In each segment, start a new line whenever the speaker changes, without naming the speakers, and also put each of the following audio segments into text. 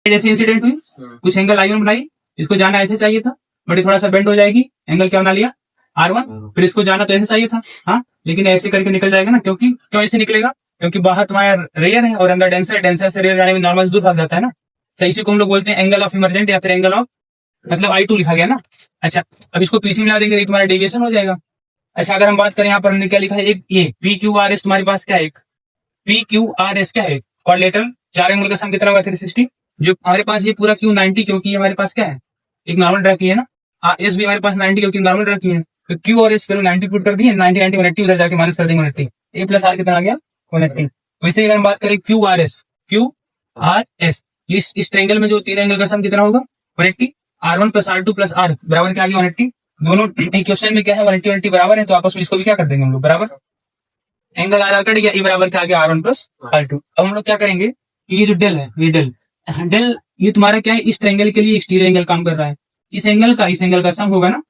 जैसे इंसिडेंट हुई, कुछ एंगल I1 बनाई, इसको जाना ऐसे चाहिए था, बट ये थोड़ा सा बेंड हो जाएगी, एंगल क्या बना लिया R1, फिर इसको जाना तो ऐसे चाहिए था, हाँ, लेकिन ऐसे करके निकल जाएगा ना, क्योंकि क्यों ऐसे निकलेगा, क्योंकि बाहर तुम्हारा रेयर है और अंदर डेंसर है, डेंसर से रेयर जाने में नॉर्मल दूर भाग जाता है ना। तो इसी को हम लोग बोलते हैं एंगल ऑफ इमरजेंट या फिर एंगल ऑफ, मतलब I2 लिखा गया ना। अच्छा, अब इसको पीछे मिला देंगे तो तुम्हारा डेविएशन हो जाएगा। अच्छा, अगर हम बात करें यहाँ पर हमने क्या लिखा है, एक ये PQRS तुम्हारे पास क्या है, एक PQRS क्या है, क्वाड्रिलेटरल चार एंगल का सम कितना होगा 360, जो हमारे पास ये पूरा Q90 क्योंकि हमारे पास क्या है, एक नॉर्मल ड्रा की है ना, एस भी हमारे पास 90 क्योंकि नॉर्मल ड्रा की है, तो Q और एस वैल्यू 90 पुट कर दी है, 90 90 180 उधर जाके माइनस कर देंगे 180, A प्लस आर कितना आ गया 180। वैसे अगर हम बात करें QRS इस ट्रायंगल में जो तीन एंगल का सम कितना होगा 180, R1 plus R2 plus R बराबर क्या आ गया 180, दोनों इक्वेशन में क्या है 180 180 बराबर है, तो आपस में इसको भी क्या कर देंगे हम लोग बराबर, एंगल आर कट गया, ए बराबर क्या आ गया R1 प्लस R2। अब हम लोग क्या करेंगे, ये जो डेल है, ये डेल ये तुम्हारा क्या है, इस ट्रायंगल के लिए एक्सटीरियर एंगल काम कर रहा है, इस एंगल का सम होगा ना,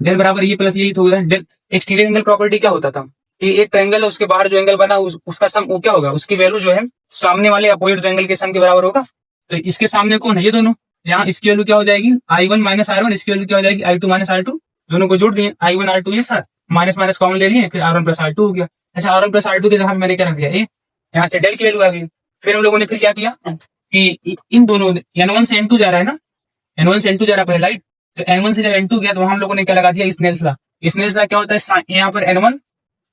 डेल बराबर ये प्लस यही तो होगा। डेल एक्सटीरियर एंगल प्रॉपर्टी क्या होता था कि एक ट्रायंगल है, उसके बाहर जो एंगल बना उसका सम वो क्या होगा, उसकी वैल्यू जो है सामने वाले अपोजिट ट्रायंगल के सम के बराबर होगा। तो इसके सामने कौन है, ये दोनों, यहाँ इसकी वैल्यू क्या हो जाएगी I1 माइनस R1, इसकी वैल्यू क्या हो जाएगी I2 माइनस R2, दोनों को जोड़ दिए, I1 R2 एक साथ, माइनस माइनस कॉमन ले लिए, फिर R1 प्लस R2 हो गया। अच्छा, R1 प्लस R2 के जगह मैंने क्या रख दिया, ए, यहाँ से डेल की वैल्यू आ गई। फिर हम लोगों ने फिर क्या किया कि इन दोनों N1 से N2 जा रहा है ना, N1 से N2 जा रहा है राइट, तो N1 से जब N2 गया तो हम लोगों ने क्या लगा दिया, स्नेल्स लॉ। स्नेल्स लॉ क्या होता है, यहाँ पर N1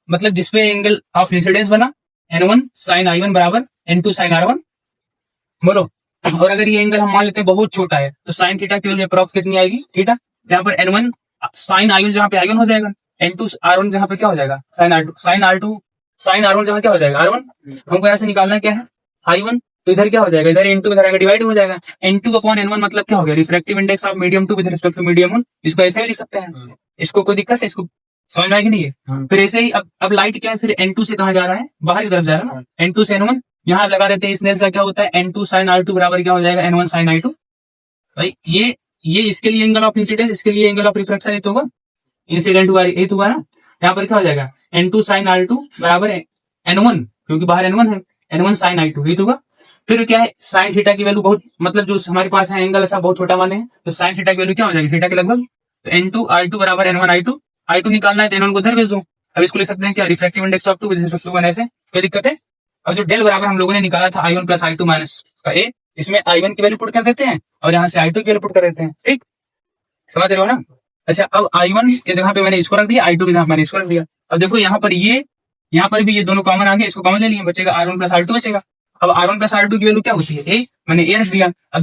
मतलब जिसपे एंगल ऑफ इंसिडेंस बना, N1 sin I1 बराबर N2 sin R1, बोलो। और अगर ये एंगल हम मान लेते हैं बहुत छोटा है, तो साइन थीटा की वैल्यू अप्रॉक्स कितनी आएगी थीटा, यहाँ पर N1 sin I1 जहाँ पे I1 हो जाएगा, N2 R1 जहाँ पे क्या हो जाएगा sin R2 sin R1 जहाँ क्या हो जाएगा R1, हमको यहाँ से निकालना क्या है I1, तो इधर क्या हो जाएगा, इधर N2 इधर आएगा डिवाइड हो जाएगा, N2 अपॉन N1 मतलब क्या हो गया, refractive index of medium 2 with respect to medium 1, इसको ऐसे भी लिख सकते हैं, इसको कोई दिक्कत है, इसको समझ में आएगी नहीं है। फिर ऐसे ही अब लाइट क्या है, फिर N2 से कहाँ जा रहा है, बाहर की तरफ जा रहा है ना, N2 से N1 यहाँ लगा देते हैं, स्नेल सा क्या होता है N2 sin R2 बराबर क्या हो जाएगा N1 sin I2। भाई ये इसके लिए एंगल ऑफ इंसिडेंस, इसके लिए एंगल ऑफ रिफ्रैक्शन, ये तो होगा इंसिडेंट हुआ ये तो हुआ ना, यहाँ पर क्या हो जाएगा N2 sin R2 बराबर है N1 क्योंकि बाहर N1 है, N1 sin I2 ये तो होगा। फिर क्या है साइन थीटा की वैल्यू बहुत, मतलब जो हमारे पास है एंगल ऐसा बहुत छोटा माने हैं, तो साइन थीटा की वैल्यू क्या हो जाएगी थीटा के लगभग, तो N2 R2 बराबर N1 I2 निकालना है तो N1 को इधर भेज दो। अब इसको लिख सकते हैं क्या, refractive index of 2 with respect to 1, ऐसे कोई दिक्कत है। अब जो डेल बराबर हम लोगों ने निकाला था I1 प्लस I2 माइनस का ए, इसमें I1 की वैल्यू पुट कर देते हैं और यहाँ से I2 की वैल्यू पुट कर देते हैं, ठीक समझ रहे हो ना। अच्छा, अब I1 के जगह पे मैंने इसको रख दिया, I2 के जगह मैंने इसको रख दिया। अब देखो यहाँ पर भी ये दोनों कॉमन आ गए, इसको कॉमन ले लिए, बचेगा R1 प्लस R2 बचेगा। अब R1 प्लस R2 की वैल्यू क्या होती है, ए, मैंने ए रख दिया। अब